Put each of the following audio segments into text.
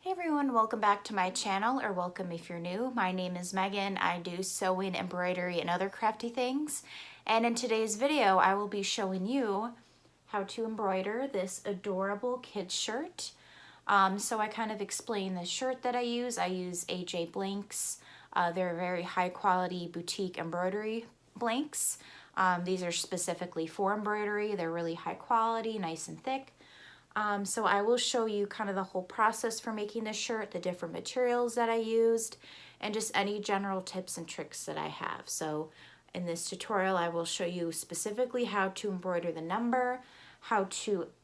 Hey everyone, welcome back to my channel, or welcome if you're new. My name is Megan. I do sewing, embroidery, and other crafty things. And in today's video, I will be showing you how to embroider this adorable kid shirt. So I kind of explain the shirt that I use. I use AJ blanks. They're very high quality boutique embroidery blanks. These are specifically for embroidery. They're really high quality, nice and thick. So I will show you kind of the whole process for making this shirt, the different materials that I used, and just any general tips and tricks that I have. So in this tutorial, I will show you specifically how to embroider the number,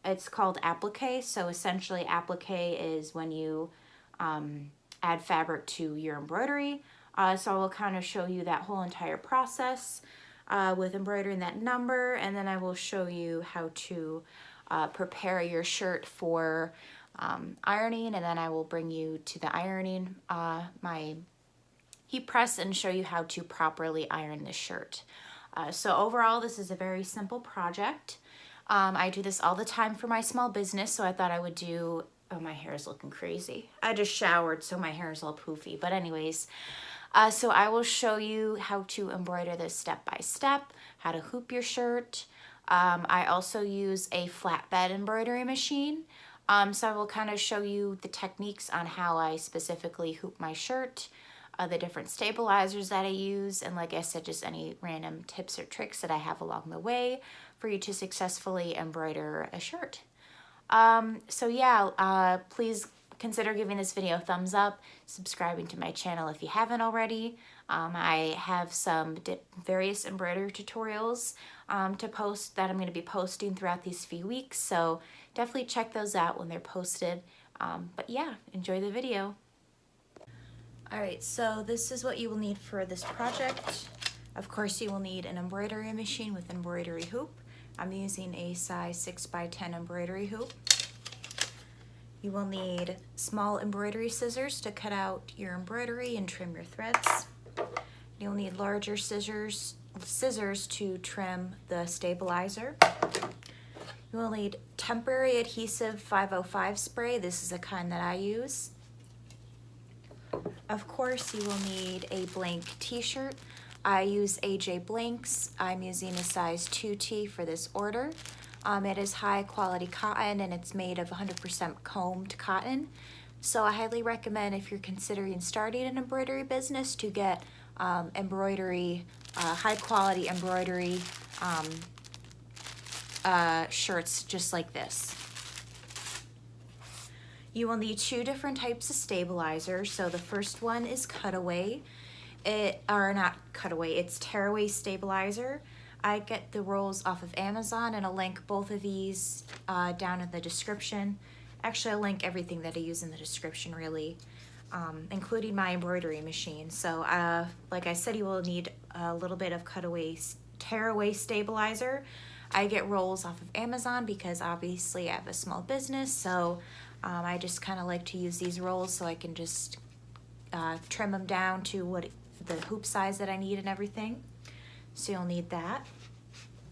it's called applique. So essentially applique is when you add fabric to your embroidery. So I will kind of show you that whole entire process with embroidering that number, and then I will show you how to prepare your shirt for ironing, and then I will bring you to the ironing, my heat press, and show you how to properly iron this shirt. So overall, this is a very simple project. I do this all the time for my small business, so I thought I would do, oh, my hair is looking crazy. I just showered, so my hair is all poofy, but anyways, so I will show you how to embroider this step by step, how to hoop your shirt. I also use a flatbed embroidery machine, so I will kind of show you the techniques on how I specifically hoop my shirt, the different stabilizers that I use, and like I said, just any random tips or tricks that I have along the way for you to successfully embroider a shirt. So yeah, please consider giving this video a thumbs up, subscribing to my channel if you haven't already. I have some various embroidery tutorials to post that I'm going to be posting throughout these few weeks, so definitely check those out when they're posted. But yeah, enjoy the video. Alright, so this is what you will need for this project. Of course, you will need an embroidery machine with embroidery hoop. I'm using a size 6x10 embroidery hoop. You will need small embroidery scissors to cut out your embroidery and trim your threads. You'll need larger scissors to trim the stabilizer. You will need temporary adhesive 505 spray. This is the kind that I use. Of course, you will need a blank t-shirt. I use AJ blanks. I'm using a size 2T for this order. It is high quality cotton, and it's made of 100% combed cotton. So I highly recommend, if you're considering starting an embroidery business, to get embroidery, high quality embroidery shirts just like this. You will need two different types of stabilizers. So the first one is cutaway. It's tearaway stabilizer. I get the rolls off of Amazon, and I'll link both of these down in the description. Actually, I'll link everything that I use in the description, really, including my embroidery machine. So like I said, you will need a little bit of tearaway stabilizer. I get rolls off of Amazon because obviously I have a small business, so I just kind of like to use these rolls so I can just trim them down to what the hoop size that I need and everything. So you'll need that.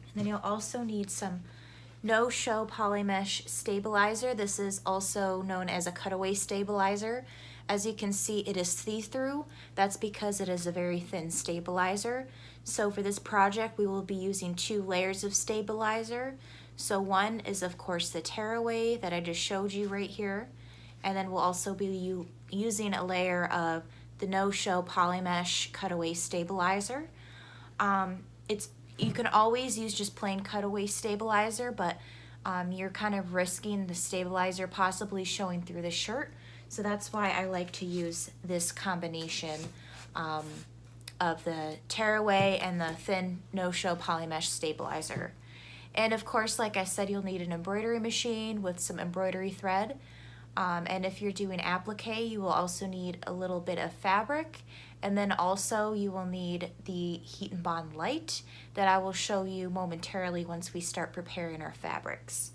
And then you'll also need some no-show polymesh stabilizer. This is also known as a cutaway stabilizer. As you can see, it is see-through. That's because it is a very thin stabilizer. So for this project, we will be using 2 layers of stabilizer. So one is, of course, the tearaway that I just showed you right here. And then we'll also be using a layer of the no-show polymesh cutaway stabilizer. You can always use just plain cutaway stabilizer, but you're kind of risking the stabilizer possibly showing through the shirt. So that's why I like to use this combination of the tearaway and the thin no-show polymesh stabilizer. And of course, like I said, you'll need an embroidery machine with some embroidery thread. And if you're doing applique, you will also need a little bit of fabric. And then also you will need the heat and bond light that I will show you momentarily once we start preparing our fabrics.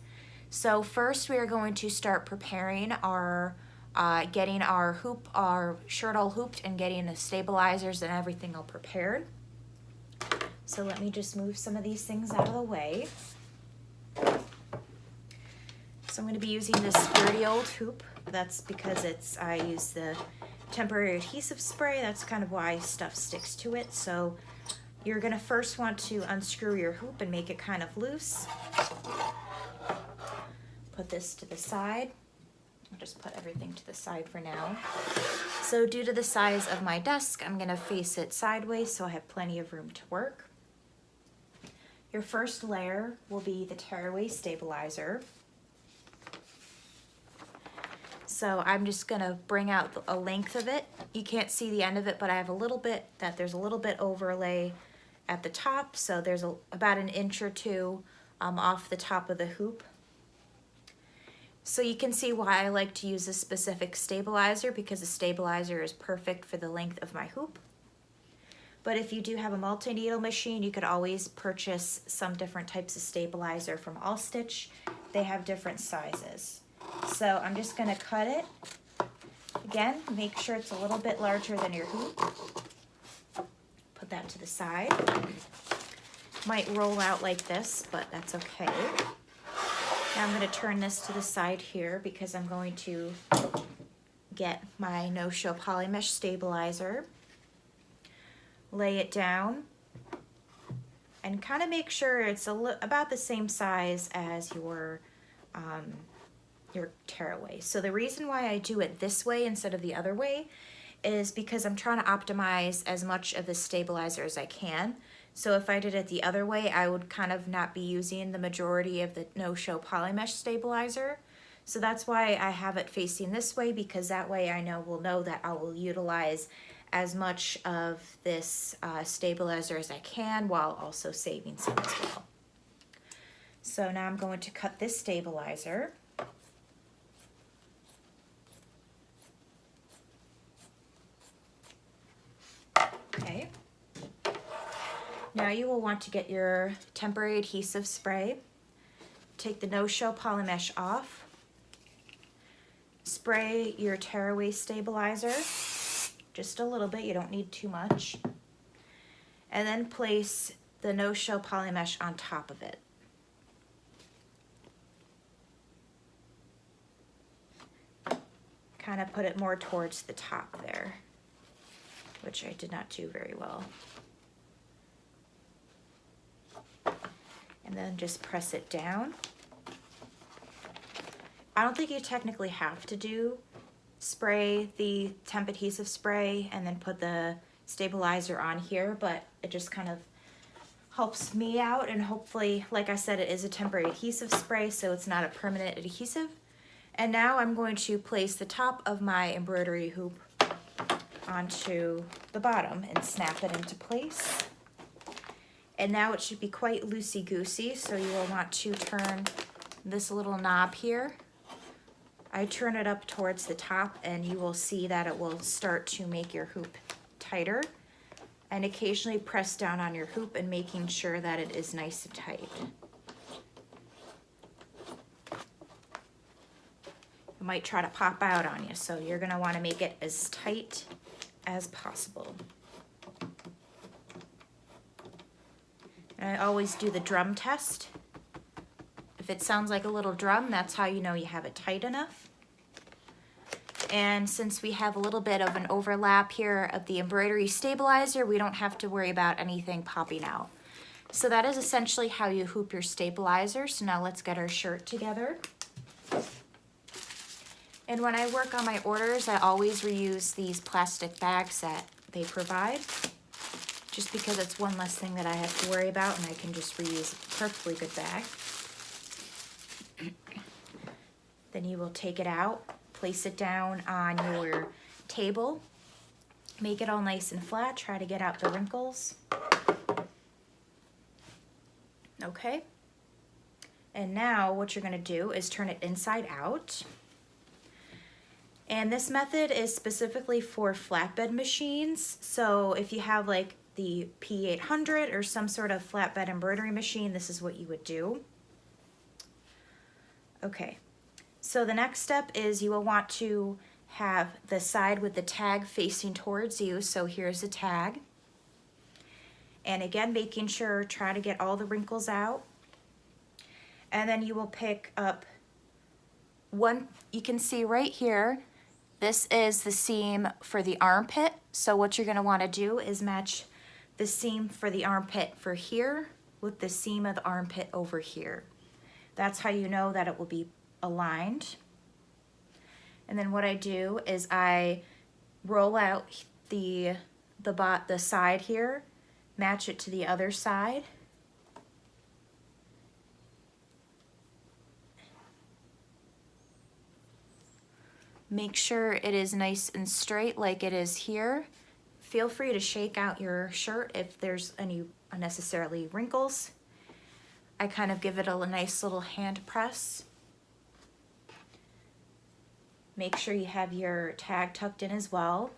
So first we are going to start preparing our, getting our shirt all hooped and getting the stabilizers and everything all prepared. So let me just move some of these things out of the way. So I'm going to be using this sturdy old hoop That's because I use the temporary adhesive spray. That's kind of why stuff sticks to it. So you're gonna first want to unscrew your hoop and make it kind of loose. Put this to the side. I'll just put everything to the side for now. So due to the size of my desk, I'm gonna face it sideways so I have plenty of room to work. Your first layer will be the tearaway stabilizer. So I'm just gonna bring out a length of it. You can't see the end of it, but I have a little bit there's a little bit overlay at the top. So there's about an inch or two off the top of the hoop. So you can see why I like to use a specific stabilizer, because the stabilizer is perfect for the length of my hoop. But if you do have a multi-needle machine, you could always purchase some different types of stabilizer from All Stitch. They have different sizes. So I'm just gonna cut it. Again, make sure it's a little bit larger than your hoop. Put that to the side. Might roll out like this, but that's okay. Now I'm going to turn this to the side here because I'm going to get my no-show polymesh stabilizer, lay it down, and kind of make sure it's about the same size as your tearaway. So the reason why I do it this way instead of the other way is because I'm trying to optimize as much of the stabilizer as I can. So if I did it the other way, I would kind of not be using the majority of the no-show polymesh stabilizer. So that's why I have it facing this way, because that way I will know that I will utilize as much of this stabilizer as I can while also saving some as well. So now I'm going to cut this stabilizer. Okay. Now you will want to get your temporary adhesive spray. Take the no-show polymesh off. Spray your tearaway stabilizer, just a little bit, you don't need too much. And then place the no-show polymesh on top of it. Kind of put it more towards the top there, which I did not do very well. And then just press it down. I don't think you technically have to spray the temp adhesive spray and then put the stabilizer on here, but it just kind of helps me out, and hopefully, like I said, it is a temporary adhesive spray, so it's not a permanent adhesive. And now I'm going to place the top of my embroidery hoop onto the bottom and snap it into place. And now it should be quite loosey-goosey, so you will want to turn this little knob here. I turn it up towards the top and you will see that it will start to make your hoop tighter. And occasionally press down on your hoop and making sure that it is nice and tight. It might try to pop out on you, so you're going to want to make it as tight as possible. And I always do the drum test. If it sounds like a little drum, that's how you know you have it tight enough. And since we have a little bit of an overlap here of the embroidery stabilizer, we don't have to worry about anything popping out. So that is essentially how you hoop your stabilizer. So now let's get our shirt together. And when I work on my orders, I always reuse these plastic bags that they provide, just because it's one less thing that I have to worry about, and I can just reuse a perfectly good bag. Then you will take it out, place it down on your table, make it all nice and flat, try to get out the wrinkles. Okay. And now what you're going to do is turn it inside out. And this method is specifically for flatbed machines. So if you have like the P800 or some sort of flatbed embroidery machine, this is what you would do. Okay, so the next step is you will want to have the side with the tag facing towards you. So here's the tag. And again, making sure, try to get all the wrinkles out. And then you will pick up you can see right here, this is the seam for the armpit. So what you're gonna wanna do is match the seam for the armpit for here with the seam of the armpit over here. That's how you know that it will be aligned. And then what I do is I roll out the side here, match it to the other side. Make sure it is nice and straight like it is here. Feel free to shake out your shirt if there's any unnecessarily wrinkles. I kind of give it a nice little hand press. Make sure you have your tag tucked in as well.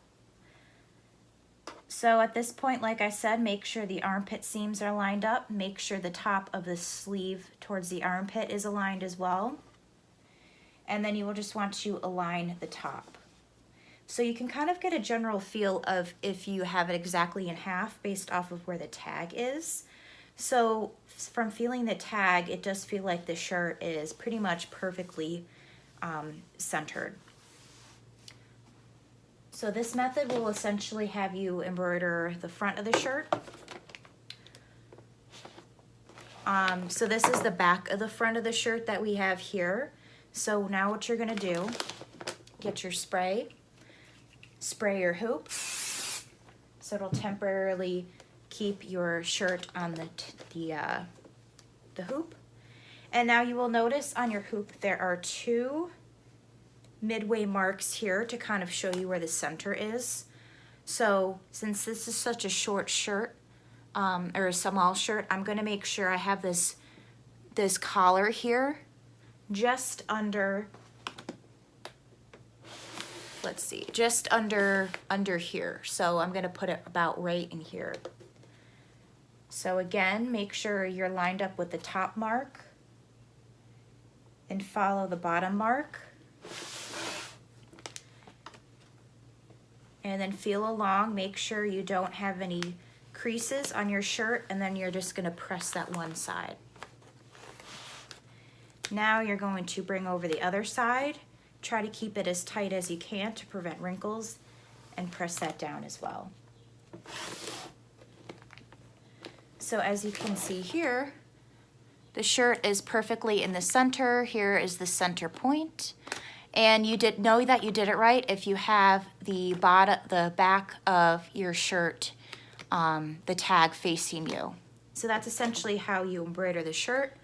So at this point, like I said, make sure the armpit seams are lined up. Make sure the top of the sleeve towards the armpit is aligned as well. And then you will just want to align the top. So you can kind of get a general feel of if you have it exactly in half based off of where the tag is. So from feeling the tag, it does feel like the shirt is pretty much perfectly centered. So this method will essentially have you embroider the front of the shirt. So this is the back of the front of the shirt that we have here. So now what you're gonna do, get your spray your hoop, so it'll temporarily keep your shirt on the hoop. And now you will notice on your hoop there are two midway marks here to kind of show you where the center is. So since this is such a short shirt, or a small shirt, I'm gonna make sure I have this collar here just under, let's see, just under here. So I'm gonna put it about right in here. So again, make sure you're lined up with the top mark and follow the bottom mark. And then feel along, make sure you don't have any creases on your shirt, and then you're just gonna press that one side. Now you're going to bring over the other side, try to keep it as tight as you can to prevent wrinkles, and press that down as well. So as you can see here, the shirt is perfectly in the center. Here is the center point. And you did know that you did it right if you have the back of your shirt, the tag facing you. So that's essentially how you embroider the shirt.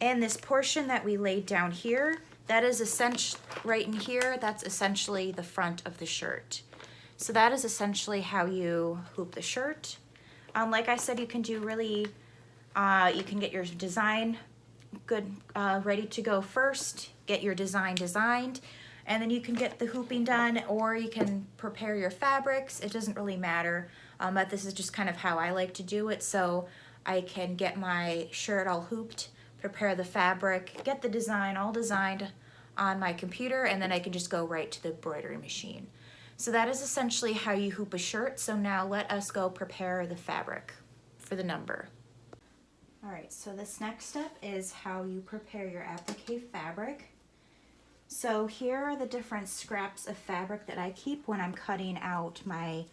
And this portion that we laid down here, that is essentially right in here, that's essentially the front of the shirt. So that is essentially how you hoop the shirt. Like I said, you can do really, you can get your design ready to go first, get your design designed, and then you can get the hooping done, or you can prepare your fabrics. It doesn't really matter, but this is just kind of how I like to do it. So I can get my shirt all hooped, prepare the fabric, get the design all designed on my computer, and then I can just go right to the embroidery machine. So that is essentially how you hoop a shirt. So now let us go prepare the fabric for the number. All right, so this next step is how you prepare your applique fabric. So here are the different scraps of fabric that I keep when I'm cutting out my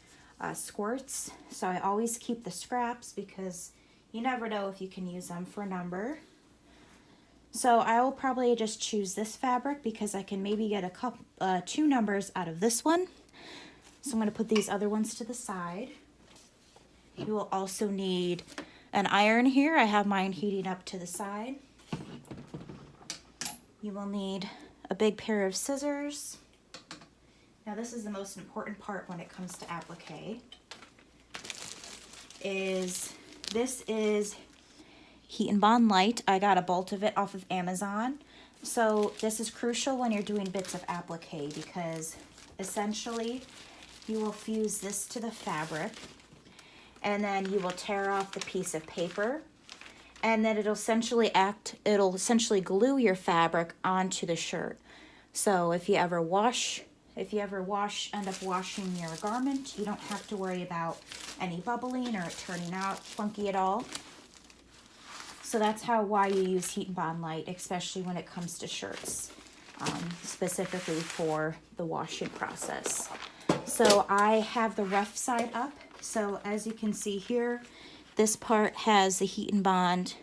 skirts. So I always keep the scraps because you never know if you can use them for a number. So I will probably just choose this fabric because I can maybe get a couple, 2 numbers out of this one. So I'm going to put these other ones to the side. You will also need an iron here. I have mine heating up to the side. You will need a big pair of scissors. Now this is the most important part when it comes to applique. This is Heat and Bond Light. I got a bolt of it off of Amazon. So this is crucial when you're doing bits of applique because essentially you will fuse this to the fabric, and then you will tear off the piece of paper, and then it'll essentially glue your fabric onto the shirt. So if you ever end up washing your garment, you don't have to worry about any bubbling or it turning out funky at all. So that's why you use Heat and Bond Light, especially when it comes to shirts. specifically for the washing process. So I have the rough side up. So as you can see here, this part has the heat and bond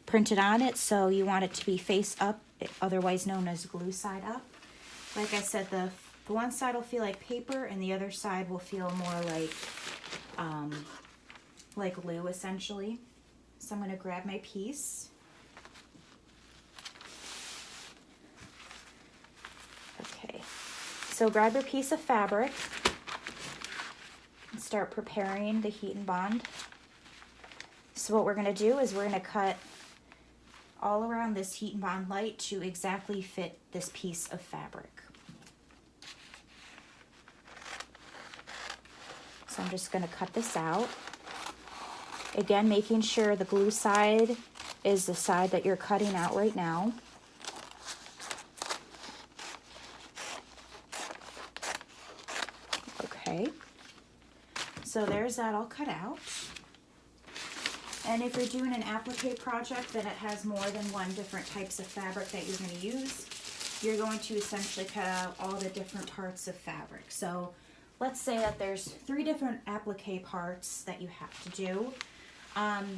printed on it, so you want it to be face up, otherwise known as glue side up. Like I said, the one side will feel like paper and the other side will feel more like glue essentially. So I'm going to grab my piece. Okay, so grab your piece of fabric and start preparing the heat and bond. So what we're going to do is we're going to cut all around this heat and bond light to exactly fit this piece of fabric. So I'm just going to cut this out. Again, making sure the glue side is the side that you're cutting out right now. Okay, so there's that all cut out. And if you're doing an applique project that it has more than one different types of fabric that you're going to use, you're going to essentially cut out all the different parts of fabric. So let's say that there's 3 different applique parts that you have to do.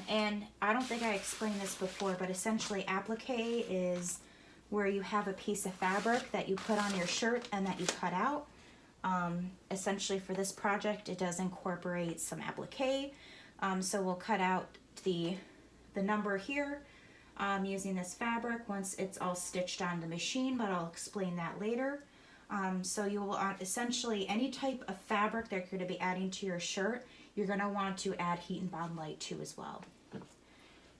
And I don't think I explained this before, but essentially applique is where you have a piece of fabric that you put on your shirt and that you cut out. Essentially for this project, it does incorporate some applique. So we'll cut out the number here using this fabric once it's all stitched on the machine, but I'll explain that later. So you will essentially, any type of fabric that you're going to be adding to your shirt, you're going to want to add heat and bond light to as well.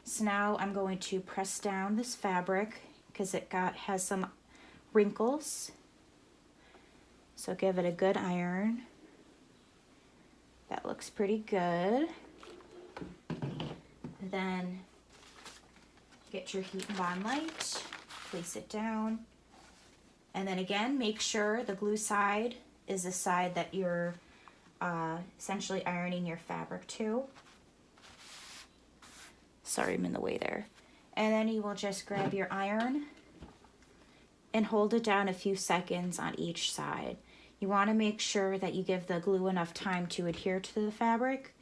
So now I'm going to press down this fabric because it has some wrinkles. So give it a good iron. That looks pretty good. Then get your heat and bond light, place it down, and then again make sure the glue side is the side that you're essentially ironing your fabric to. Sorry, I'm in the way there. And then you will just grab your iron and hold it down a few seconds on each side. You want to make sure that you give the glue enough time to adhere to the fabric,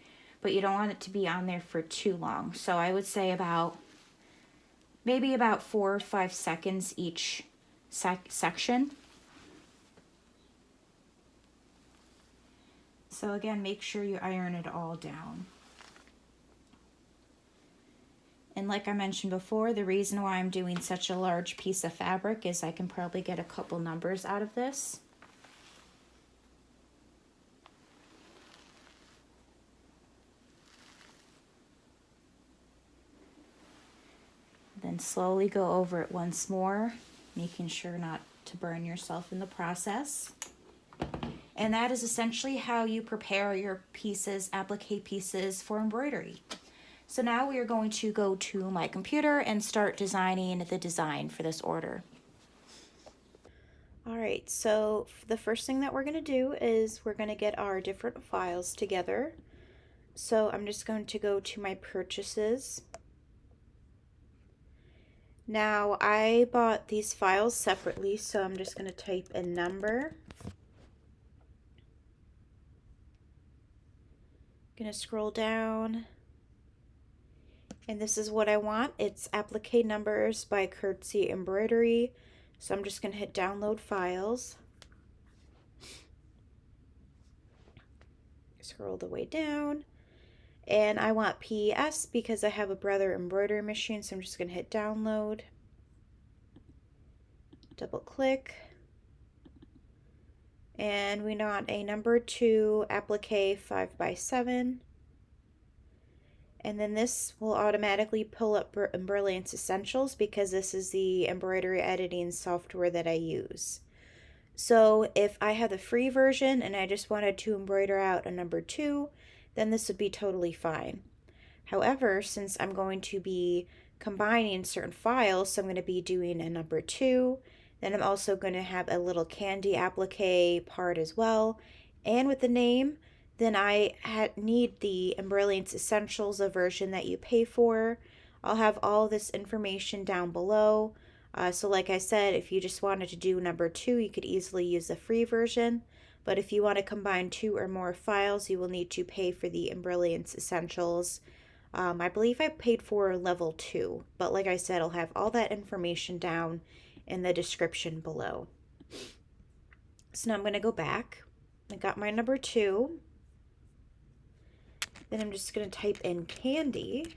but you don't want it to be on there for too long. So I would say maybe about 4 or 5 seconds each section. So again, make sure you iron it all down. And like I mentioned before, the reason why I'm doing such a large piece of fabric is I can probably get a couple numbers out of this. Then slowly go over it once more, making sure not to burn yourself in the process. And that is essentially how you prepare your pieces, applique pieces for embroidery. So now we are going to go to my computer and start designing the design for this order. All right, so the first thing that we're going to do is we're going to get our different files together. So I'm just going to go to my purchases. Now I bought these files separately, so I'm just going to type a number. Going to scroll down, and this is what I want. It's applique numbers by Courtesy Embroidery. So I'm just going to hit download files. Scroll the way down. And I want PES because I have a Brother embroidery machine, so I'm just going to hit download. Double click. And we want a number 2 applique 5x7. And then this will automatically pull up Brilliance Essentials because this is the embroidery editing software that I use. So if I have the free version and I just wanted to embroider out a number 2, then this would be totally fine. However, since I'm going to be combining certain files, so I'm going to be doing a number 2, then I'm also going to have a little candy applique part as well. And with the name, then I need the Brilliance Essentials, a version that you pay for. I'll have all this information down below. So like I said, if you just wanted to do number 2, you could easily use the free version. But if you want to combine 2 or more files, you will need to pay for the Embrilliance Essentials. I believe I paid for level 2, but like I said, I'll have all that information down in the description below. So now I'm going to go back. I got my number 2. Then I'm just going to type in candy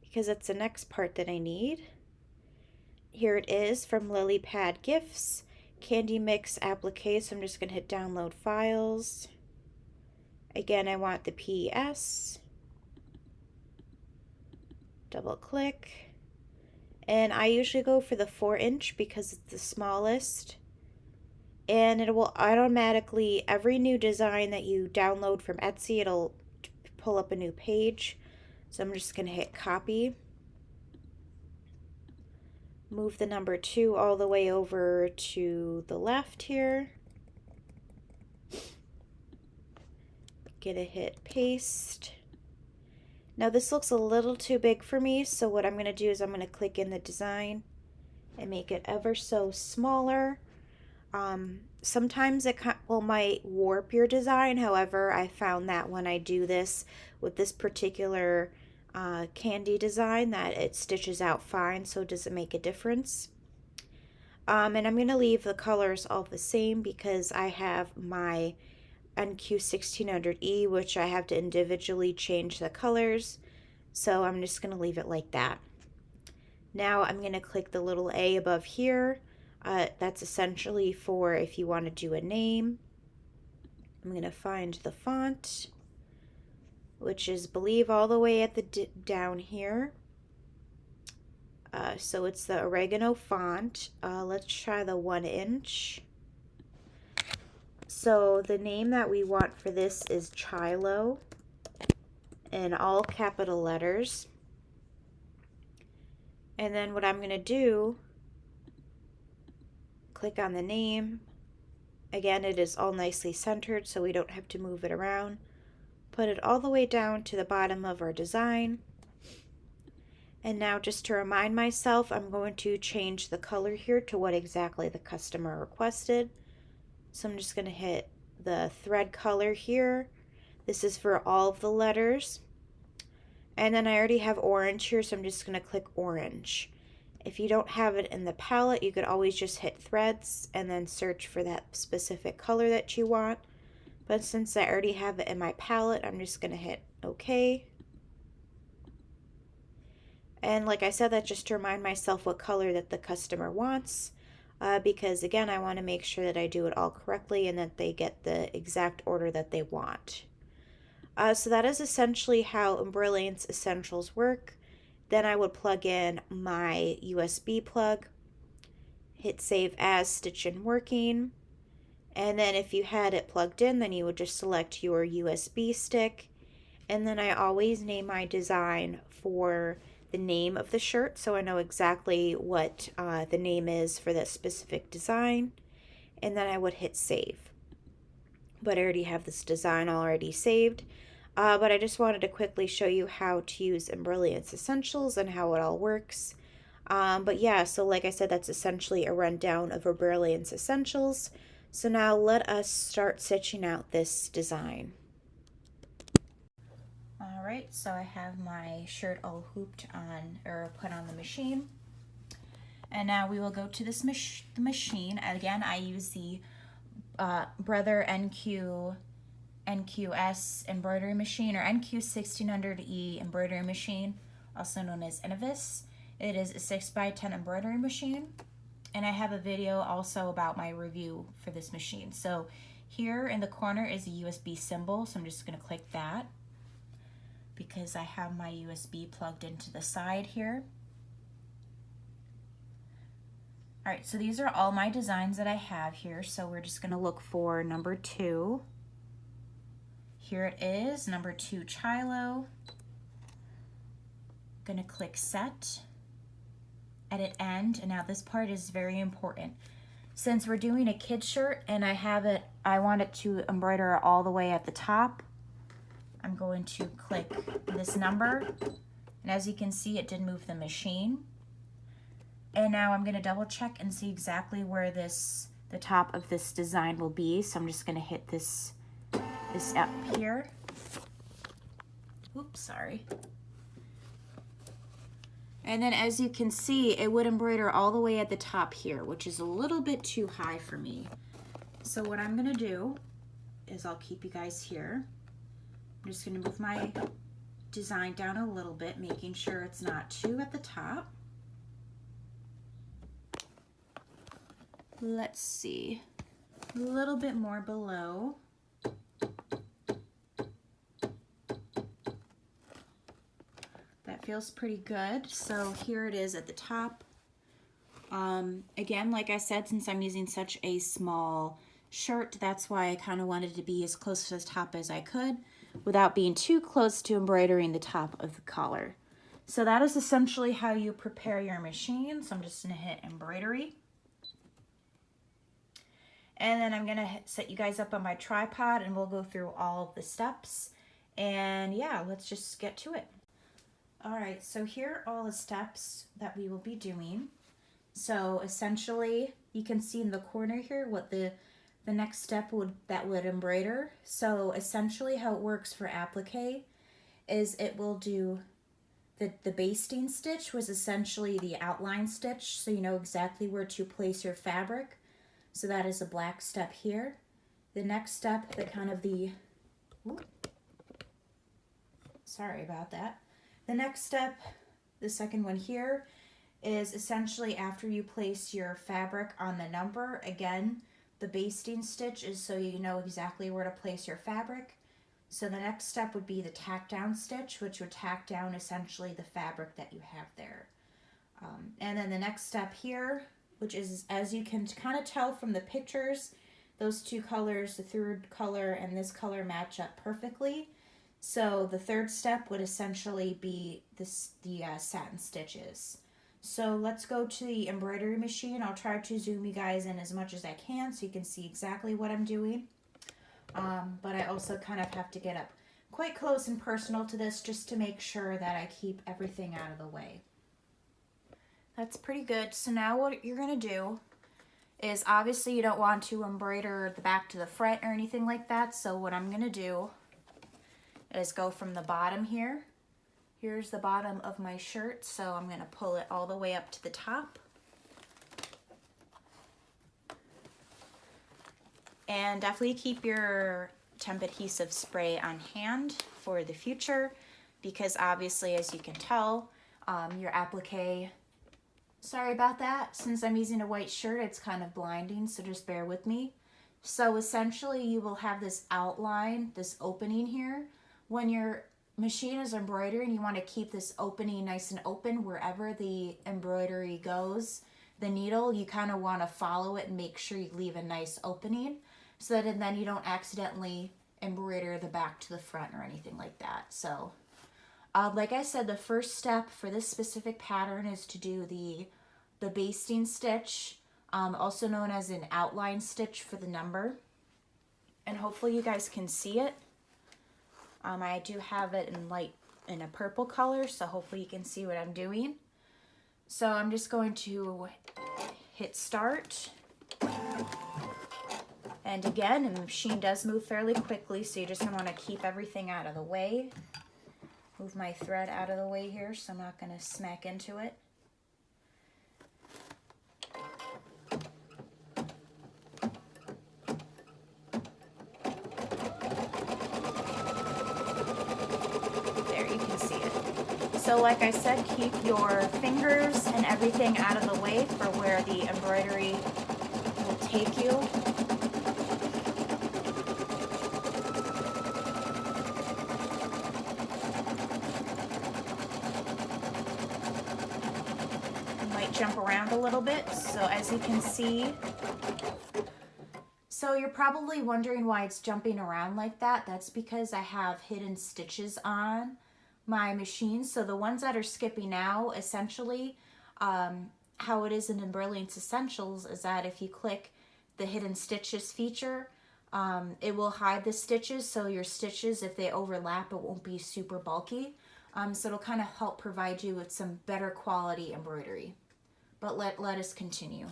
because that's the next part that I need. Here it is from Lily Pad Gifts, Candy Mix Applique. So I'm just going to hit download files. Again, I want the PS. Double click. And I usually go for the 4-inch because it's the smallest. And it will automatically, every new design that you download from Etsy, it'll pull up a new page. So I'm just going to hit copy. Move the number 2 all the way over to the left here. Gonna hit paste. Now this looks a little too big for me, so what I'm going to do is I'm going to click in the design and make it ever so smaller. Sometimes it might warp your design. However, I found that when I do this with this particular candy design that it stitches out fine, so it doesn't make a difference. And I'm going to leave the colors all the same because I have my NQ1600E, which I have to individually change the colors. So I'm just going to leave it like that. Now I'm going to click the little A above here. That's essentially for if you want to do a name. I'm going to find the font, which is, believe, all the way at the down here. So it's the oregano font. Let's try the 1-inch. So the name that we want for this is Chilo in all capital letters. And then what I'm going to do, click on the name. Again, it is all nicely centered, so we don't have to move it around. Put it all the way down to the bottom of our design. And now, just to remind myself, I'm going to change the color here to what exactly the customer requested. So I'm just going to hit the thread color here. This is for all of the letters. And then I already have orange here, so I'm just going to click orange. If you don't have it in the palette, you could always just hit threads and then search for that specific color that you want. But since I already have it in my palette, I'm just going to hit OK. And like I said, that's just to remind myself what color that the customer wants. Because again, I want to make sure that I do it all correctly and that they get the exact order that they want. So that is essentially how Embrilliance Essentials work. Then I would plug in my USB plug, hit save as, stitch in working, and then if you had it plugged in, then you would just select your USB stick. And then I always name my design for the name of the shirt, so I know exactly what the name is for that specific design. And then I would hit save. But I already have this design already saved. But I just wanted to quickly show you how to use Embrilliance Essentials and how it all works. But yeah, so like I said, that's essentially a rundown of Embrilliance Essentials. So now let us start stitching out this design. Alright, so I have my shirt all hooped on, or put on the machine. And now we will go to this the machine. Again, I use the Brother NQS embroidery machine, or NQ1600E embroidery machine, also known as Innovis. It is a 6x10 embroidery machine, and I have a video also about my review for this machine. So here in the corner is a USB symbol, so I'm just going to click that because I have my USB plugged into the side here. Alright, so these are all my designs that I have here, so we're just going to look for number 2. Here it is, number 2 Chilo. Gonna click set, edit end, and now this part is very important. Since we're doing a kid shirt and I want it to embroider all the way at the top, I'm going to click this number, and as you can see, it did move the machine. And now I'm going to double check and see exactly where the top of this design will be. So I'm just going to hit this up here. Oops, sorry. And then as you can see, it would embroider all the way at the top here, which is a little bit too high for me. So what I'm gonna do is I'll keep you guys here. I'm just gonna move my design down a little bit, making sure it's not too at the top. Let's see, a little bit more below. That feels pretty good. So here it is at the top. Again, like I said, since I'm using such a small shirt, that's why I kind of wanted to be as close to the top as I could without being too close to embroidering the top of the collar. So that is essentially how you prepare your machine. So I'm just going to hit embroidery. And then I'm going to set you guys up on my tripod and we'll go through all of the steps. And yeah, let's just get to it. All right, so here are all the steps that we will be doing. So essentially, you can see in the corner here what the next step would embroider. So essentially how it works for applique is it will do the basting stitch was essentially the outline stitch, so you know exactly where to place your fabric. So that is a black step here. The next step, sorry about that. The next step, the second one here, is essentially after you place your fabric on the number. Again, the basting stitch is so you know exactly where to place your fabric. So the next step would be the tack down stitch, which would tack down essentially the fabric that you have there. And then the next step here, which is, as you can kind of tell from the pictures, those two colors, the third color and this color, match up perfectly. So the third step would essentially be the satin stitches. So let's go to the embroidery machine. I'll try to zoom you guys in as much as I can so you can see exactly what I'm doing. But I also kind of have to get up quite close and personal to this just to make sure that I keep everything out of the way. That's pretty good. So now what you're going to do is, obviously you don't want to embroider the back to the front or anything like that. So what I'm going to do is go from the bottom here. Here's the bottom of my shirt, so I'm going to pull it all the way up to the top. And definitely keep your temp adhesive spray on hand for the future, because obviously, as you can tell, your applique, sorry about that, since I'm using a white shirt, it's kind of blinding, so just bear with me. So essentially you will have this outline, this opening here. When your machine is embroidering, you want to keep this opening nice and open wherever the embroidery goes. The needle, you kind of want to follow it and make sure you leave a nice opening so that then you don't accidentally embroider the back to the front or anything like that. So like I said, the first step for this specific pattern is to do the basting stitch, also known as an outline stitch for the number. And hopefully you guys can see it. I do have it in a purple color, so hopefully you can see what I'm doing. So I'm just going to hit start. And again, the machine does move fairly quickly, so you just want to keep everything out of the way. Move my thread out of the way here so I'm not going to smack into it. So like I said, keep your fingers and everything out of the way for where the embroidery will take you. You might jump around a little bit, so as you can see. So you're probably wondering why it's jumping around like that. That's because I have hidden stitches on my machine. So the ones that are skipping now, essentially, how it is in Brilliance Essentials is that if you click the hidden stitches feature, it will hide the stitches, so your stitches, if they overlap, it won't be super bulky. So it'll kind of help provide you with some better quality embroidery. But let us continue.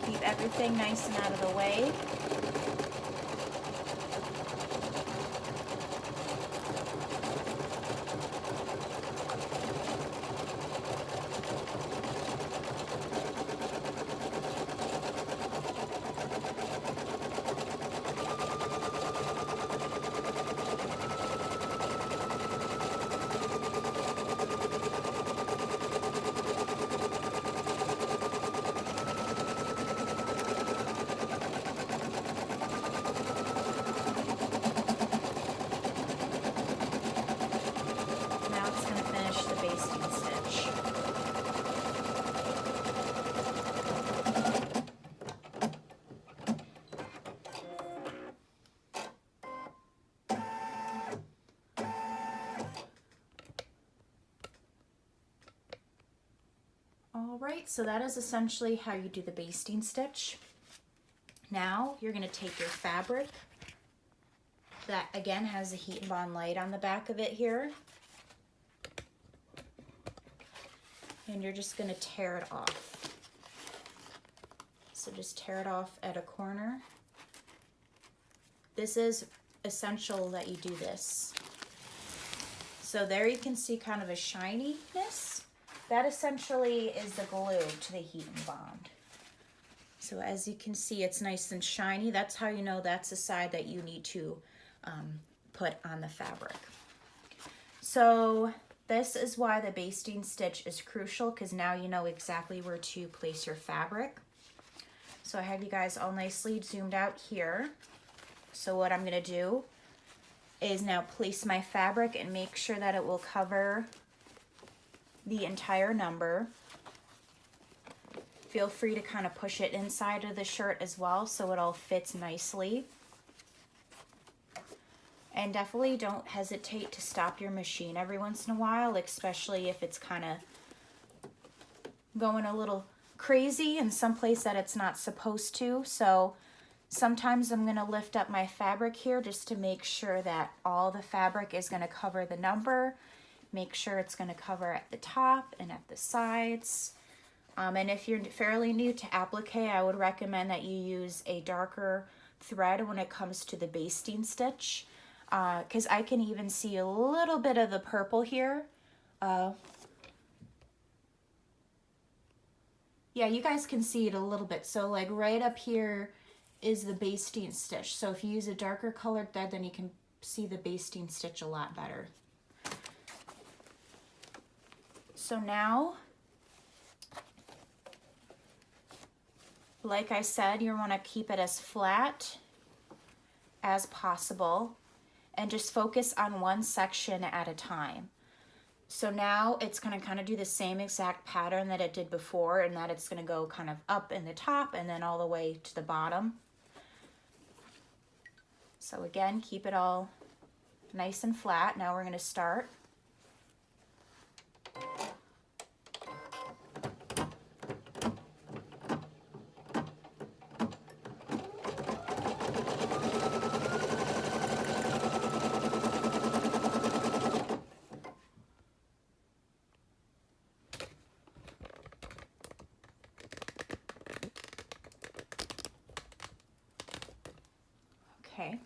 Keep everything nice and out of the way. Alright, so that is essentially how you do the basting stitch. Now you're going to take your fabric that again has a heat and bond light on the back of it here, and you're just going to tear it off. So just tear it off at a corner. This is essential that you do this. So there you can see kind of a shininess. That essentially is the glue to the heat and bond. So as you can see, it's nice and shiny. That's how you know that's the side that you need to put on the fabric. So this is why the basting stitch is crucial, because now you know exactly where to place your fabric. So I have you guys all nicely zoomed out here. So what I'm going to do is now place my fabric and make sure that it will cover the entire number. Feel free to kind of push it inside of the shirt as well so it all fits nicely. And definitely don't hesitate to stop your machine every once in a while, especially if it's kind of going a little crazy in some place that it's not supposed to. So sometimes I'm going to lift up my fabric here just to make sure that all the fabric is going to cover the number. Make sure it's going to cover at the top and at the sides. And if you're fairly new to applique, I would recommend that you use a darker thread when it comes to the basting stitch, because I can even see a little bit of the purple here. Yeah, you guys can see it a little bit. So like right up here is the basting stitch. So if you use a darker colored thread, then you can see the basting stitch a lot better. So now, like I said, you want to keep it as flat as possible and just focus on one section at a time. So now it's going to kind of do the same exact pattern that it did before, and that it's going to go kind of up in the top and then all the way to the bottom. So again, keep it all nice and flat. Now we're going to start. Okay,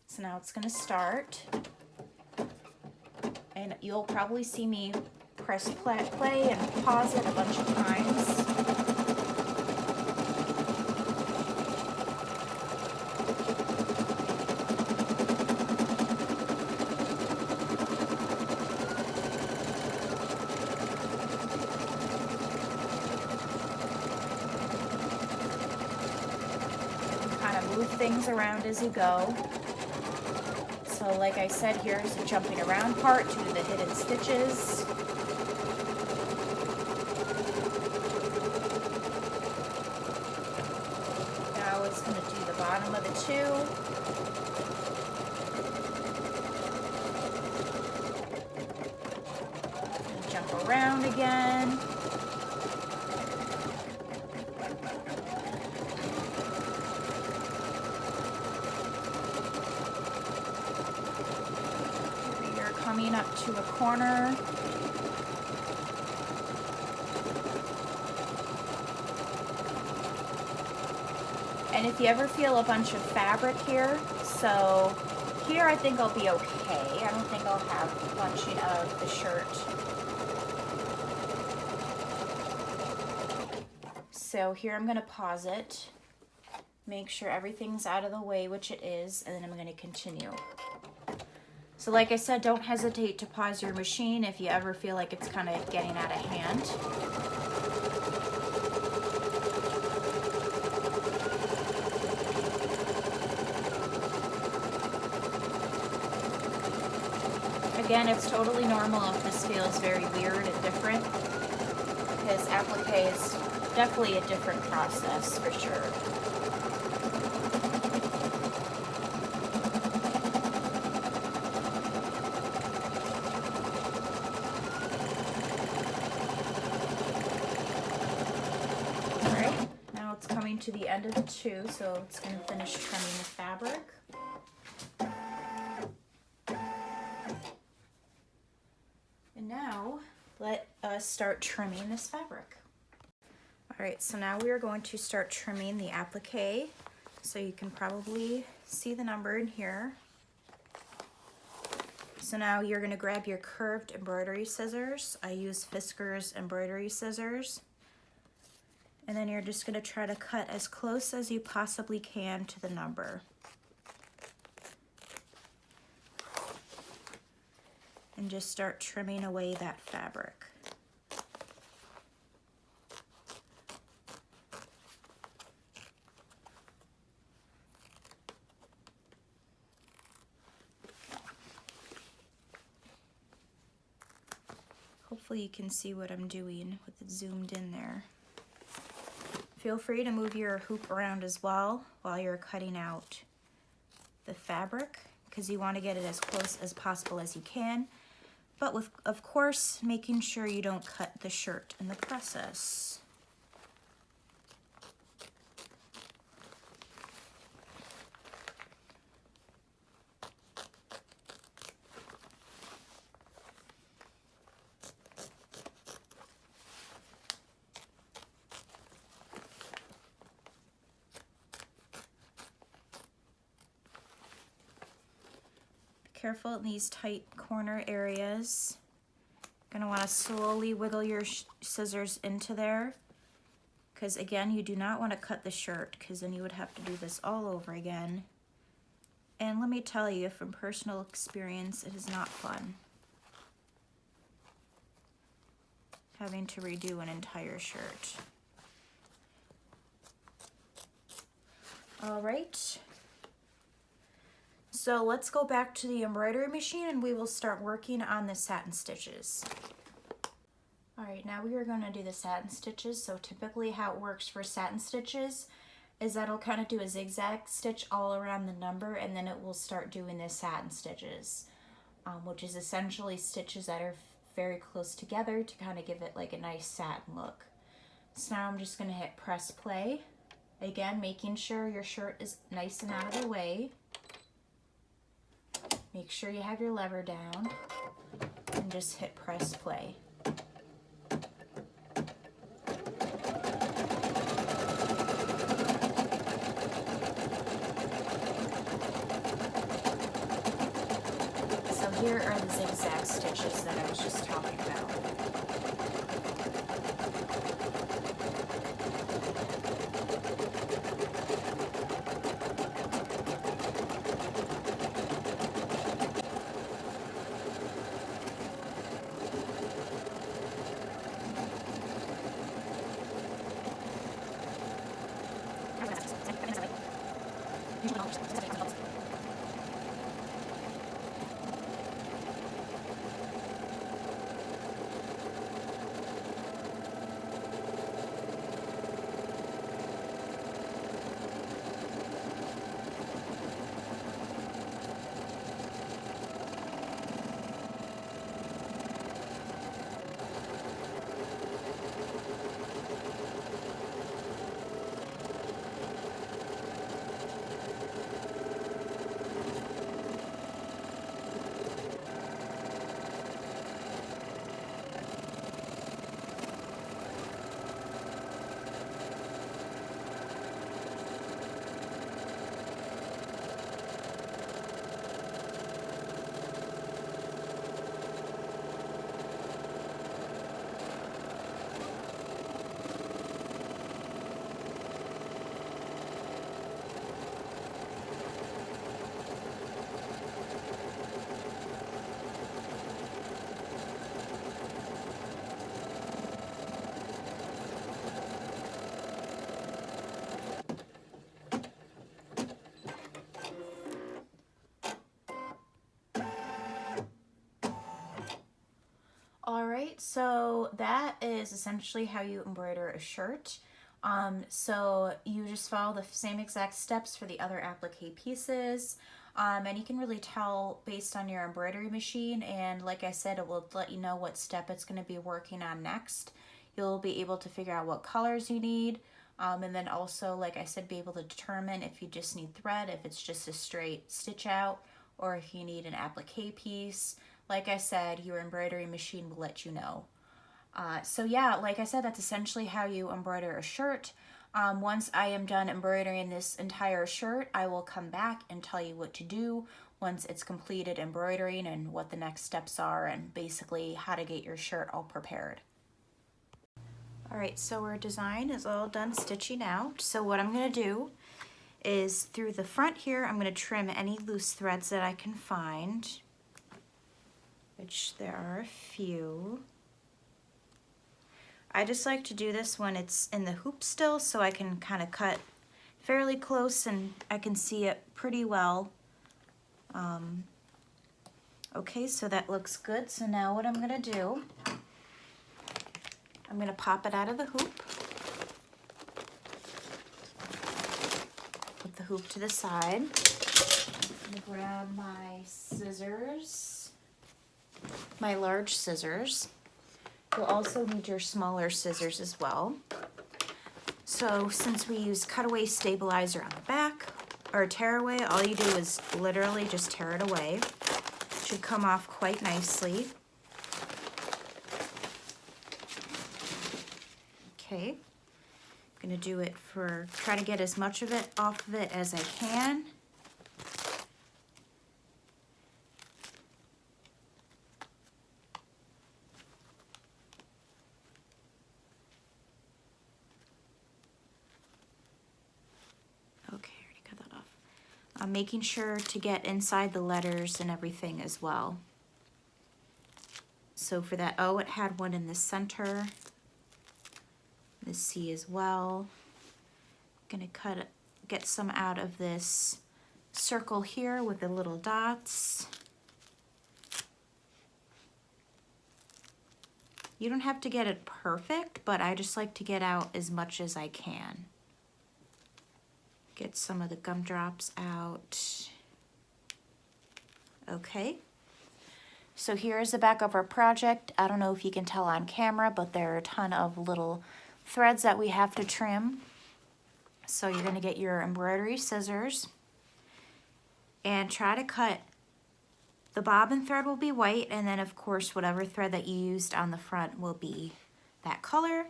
so now it's going to start, and you'll probably see me press play and pause it a bunch of times. Move things around as you go. So like I said, here's the jumping around part due to the hidden stitches. bottom of the 2. Jump around again. Here you're coming up to a corner. And if you ever feel a bunch of fabric here, so here I think I'll be okay. I don't think I'll have bunching of the shirt. So here I'm going to pause it, make sure everything's out of the way, which it is, and then I'm going to continue. So like I said, don't hesitate to pause your machine if you ever feel like it's kind of getting out of hand. Again, it's totally normal if this feels very weird and different, because applique is definitely a different process for sure. Alright, now it's coming to the end of the 2, so it's going to finish trimming the fabric. Now, let us start trimming this fabric. Alright, so now we are going to start trimming the applique. So you can probably see the number in here. So now you're going to grab your curved embroidery scissors. I use Fisker's embroidery scissors. And then you're just going to try to cut as close as you possibly can to the number. And just start trimming away that fabric. Hopefully you can see what I'm doing with it zoomed in there. Feel free to move your hoop around as well while you're cutting out the fabric, because you want to get it as close as possible as you can. But with, of course, making sure you don't cut the shirt in the process. Careful in these tight corner areas. You're gonna want to slowly wiggle your scissors into there, because again, you do not want to cut the shirt, because then you would have to do this all over again. And let me tell you, from personal experience, it is not fun having to redo an entire shirt. All right. So let's go back to the embroidery machine and we will start working on the satin stitches. All right, now we are going to do the satin stitches. So typically how it works for satin stitches is that it'll kind of do a zigzag stitch all around the number, and then it will start doing the satin stitches, which is essentially stitches that are very close together to kind of give it like a nice satin look. So now I'm just going to hit press play. Again, making sure your shirt is nice and out of the way. Make sure you have your lever down and just hit press play. So here are the zigzag stitches that I was just talking about. All right, so that is essentially how you embroider a shirt. So you just follow the same exact steps for the other applique pieces. And you can really tell based on your embroidery machine, and like I said, it will let you know what step it's going to be working on next. You'll be able to figure out what colors you need, and then also, like I said, be able to determine if you just need thread, if it's just a straight stitch out, or if you need an applique piece. Like I said, your embroidery machine will let you know. So yeah, like I said, that's essentially how you embroider a shirt. Once I am done embroidering this entire shirt, I will come back and tell you what to do once it's completed embroidering and what the next steps are and basically how to get your shirt all prepared. All right, so our design is all done stitching out. So what I'm gonna do is through the front here, I'm gonna trim any loose threads that I can find, which there are a few. I just like to do this when it's in the hoop still so I can kind of cut fairly close and I can see it pretty well. Okay, so that looks good. So now what I'm gonna do, I'm gonna pop it out of the hoop. Put the hoop to the side. I'm gonna grab my scissors, my large scissors. You'll also need your smaller scissors as well. So since we use cutaway stabilizer on the back, or tear away, all you do is literally just tear it away. It should come off quite nicely. Okay, I'm gonna do it try to get as much of it off of it as I can. I'm making sure to get inside the letters and everything as well. So for that O, it had one in the center. The C as well. I'm gonna get some out of this circle here with the little dots. You don't have to get it perfect, but I just like to get out as much as I can. Get some of the gumdrops out. Okay. So here is the back of our project. I don't know if you can tell on camera, but there are a ton of little threads that we have to trim. So you're gonna get your embroidery scissors and try to cut. The bobbin thread will be white, and then of course whatever thread that you used on the front will be that color.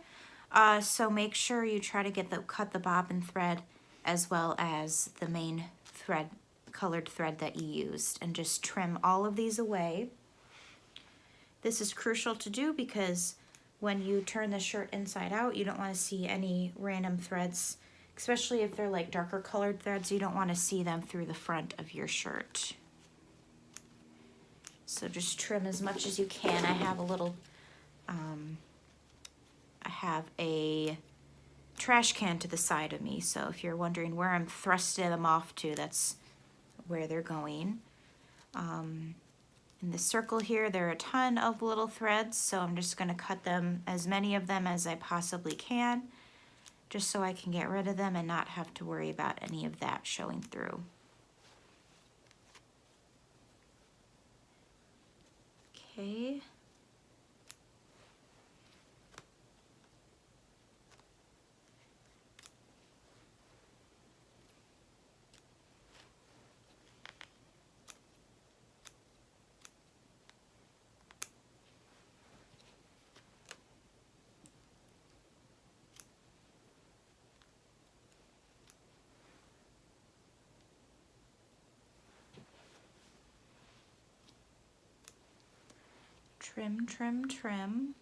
So make sure you try to cut the bobbin thread as well as the main thread, colored thread that you used, and just trim all of these away. This is crucial to do because when you turn the shirt inside out, you don't want to see any random threads, especially if they're like darker colored threads. You don't want to see them through the front of your shirt. So just trim as much as you can. I have a little, I have a trash can to the side of me, so if you're wondering where I'm thrusting them off to, that's where they're going. In the circle here, there are a ton of little threads, so I'm just going to cut them, as many of them as I possibly can, just so I can get rid of them and not have to worry about any of that showing through. Okay. Trim, trim, trim.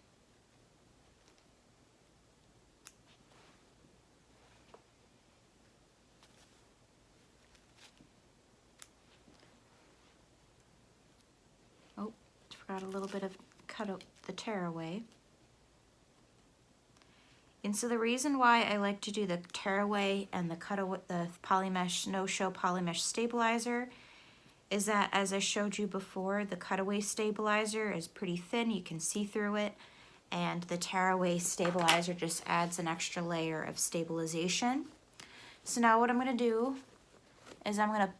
Oh, forgot a little bit of cut out the tear away. And so the reason why I like to do the tear away and the cut away, the polymesh, no-show polymesh stabilizer, is that, as I showed you before, the cutaway stabilizer is pretty thin. You can see through it. And the tearaway stabilizer just adds an extra layer of stabilization. So now what I'm going to do is I'm going to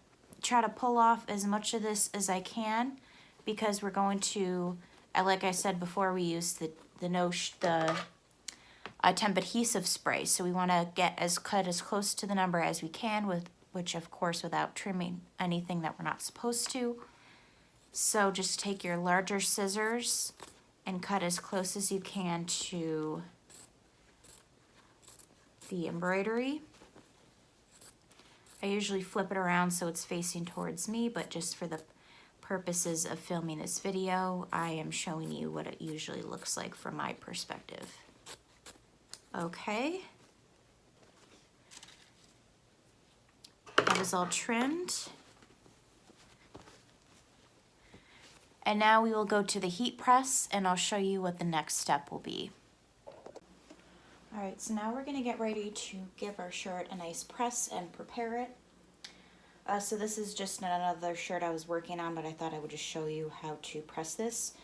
try to pull off as much of this as I can, because we're going to, like I said before, we use the temp adhesive spray. So we want to cut as close to the number as we can, which of course without trimming anything that we're not supposed to. So just take your larger scissors and cut as close as you can to the embroidery. I usually flip it around so it's facing towards me, but just for the purposes of filming this video, I am showing you what it usually looks like from my perspective. Okay. That is all trimmed. And now we will go to the heat press, and I'll show you what the next step will be. All right, so now we're gonna get ready to give our shirt a nice press and prepare it. So this is just another shirt I was working on, but I thought I would just show you how to press this.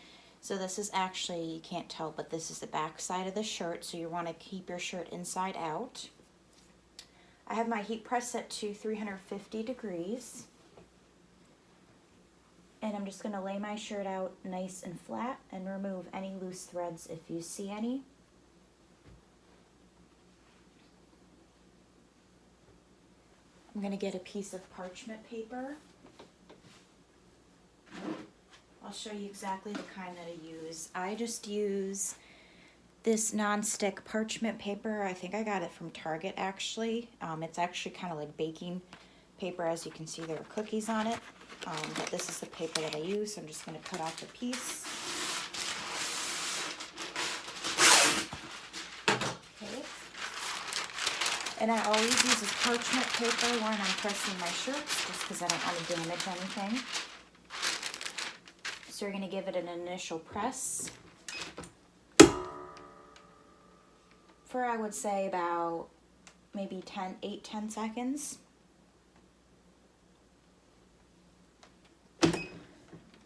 So this is actually, you can't tell, but this is the back side of the shirt, so you wanna keep your shirt inside out. I have my heat press set to 350 degrees. And I'm just going to lay my shirt out nice and flat and remove any loose threads if you see any. I'm going to get a piece of parchment paper. I'll show you exactly the kind that I use. I just use this non-stick parchment paper. I think I got it from Target actually. It's actually kind of like baking paper. As you can see, there are cookies on it. But this is the paper that I use, so I'm just going to cut off a piece. Okay. And I always use this parchment paper when I'm pressing my shirts, just because I don't want to damage anything. So you're going to give it an initial press for, I would say, about maybe 8-10 seconds.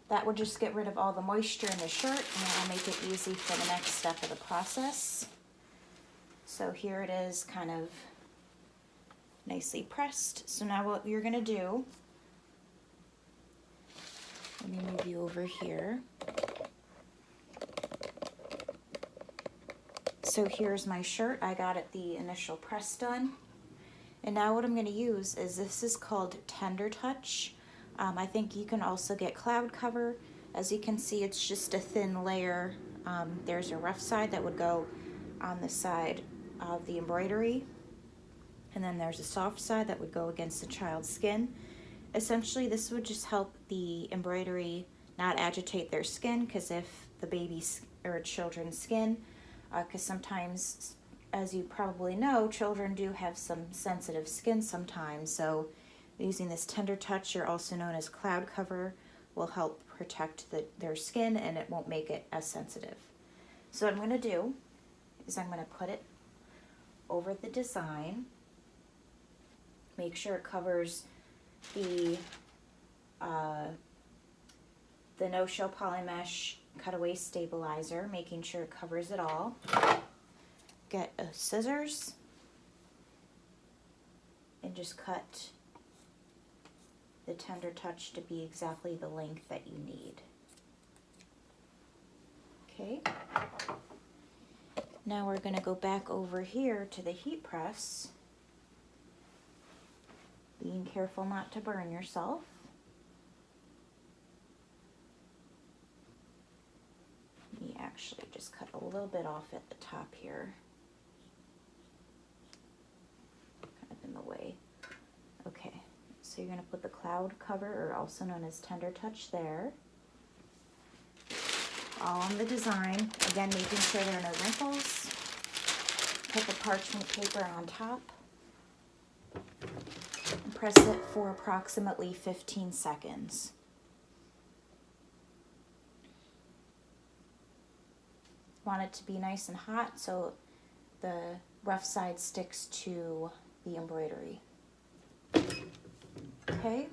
That would just get rid of all the moisture in the shirt, and that'll make it easy for the next step of the process. So here it is, kind of nicely pressed. So now what you're gonna do, let me move you over here. So here's my shirt. I got it the initial press done. And now what I'm gonna use is, this is called Tender Touch. I think you can also get cloud cover. As you can see, it's just a thin layer. There's a rough side that would go on the side of the embroidery. And then there's a soft side that would go against the child's skin. Essentially, this would just help the embroidery not agitate their skin, because if the baby's or children's skin, because sometimes, as you probably know, children do have some sensitive skin sometimes. So using this Tender Touch, or also known as cloud cover, will help protect their skin, and it won't make it as sensitive. So what I'm going to do is I'm going to put it over the design. Make sure it covers the no-show polymesh cutaway stabilizer, making sure it covers it all. Get a scissors and just cut the Tender Touch to be exactly the length that you need. Okay. Now we're going to go back over here to the heat press, being careful not to burn yourself. Let me actually just cut a little bit off at the top here, kind of in the way. Okay. So you're going to put the cloud cover, or also known as Tender Touch, there. All on the design. Again, making sure there are no wrinkles. Put the parchment paper on top. And press it for approximately 15 seconds. Want it to be nice and hot so the rough side sticks to the embroidery. Okay.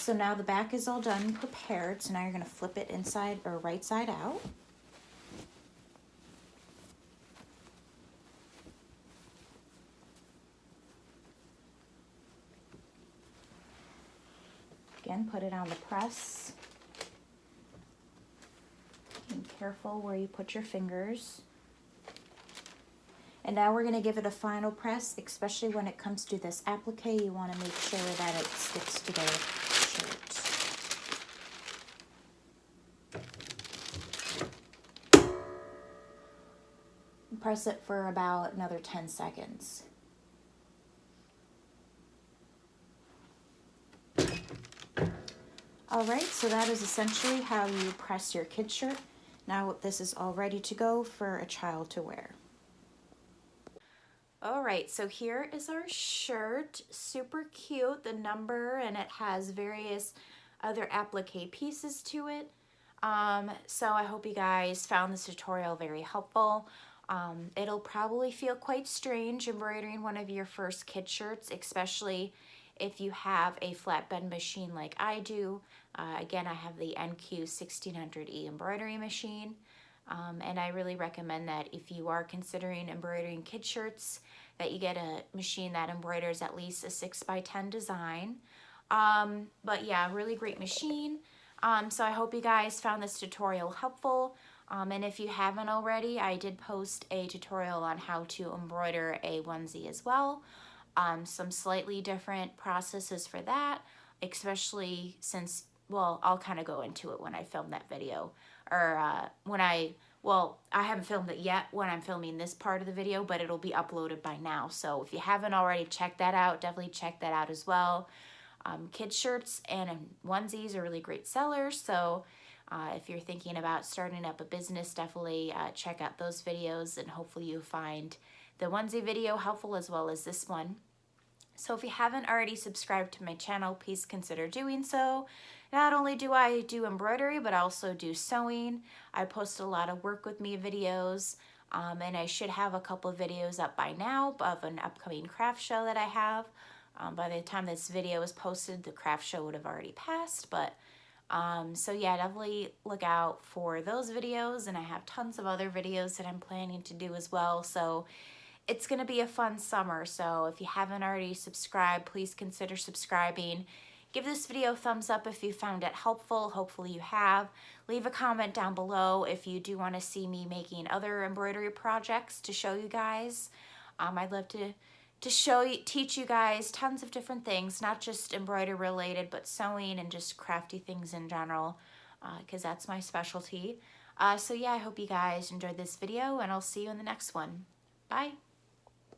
so now the back is all done, prepared. So now you're gonna flip it inside or right side out. Again, put it on the press. Be careful where you put your fingers. And now we're going to give it a final press, especially when it comes to this applique. You want to make sure that it sticks to the shirt. Press it for about another 10 seconds. Alright, so that is essentially how you press your kid shirt. Now this is all ready to go for a child to wear. Alright, so here is our shirt. Super cute, the number, and it has various other applique pieces to it. So I hope you guys found this tutorial very helpful. It'll probably feel quite strange embroidering one of your first kid shirts, especially if you have a flatbed machine like I do. Again, I have the NQ1600E embroidery machine. And I really recommend that if you are considering embroidering kid shirts, that you get a machine that embroiders at least a 6x10 design. But yeah, really great machine. So I hope you guys found this tutorial helpful. And if you haven't already, I did post a tutorial on how to embroider a onesie as well. Some slightly different processes for that, especially since, well, I'll kind of go into it when I film that video, or well, I haven't filmed it yet when I'm filming this part of the video, but it'll be uploaded by now. So if you haven't already checked that out, definitely check that out as well. Kid shirts and onesies are really great sellers. So if you're thinking about starting up a business, definitely check out those videos, and hopefully you find the onesie video helpful as well as this one. So if you haven't already subscribed to my channel, please consider doing so. Not only do I do embroidery, but I also do sewing. I post a lot of work with me videos, and I should have a couple of videos up by now of an upcoming craft show that I have. By the time this video is posted, the craft show would have already passed, but so yeah, definitely look out for those videos, and I have tons of other videos that I'm planning to do as well. So it's going to be a fun summer, so if you haven't already subscribed, please consider subscribing. Give this video a thumbs up if you found it helpful. Hopefully you have. Leave a comment down below if you do want to see me making other embroidery projects to show you guys. I'd love to teach you guys tons of different things, not just embroidery related, but sewing and just crafty things in general, because that's my specialty. So yeah, I hope you guys enjoyed this video, and I'll see you in the next one. Bye.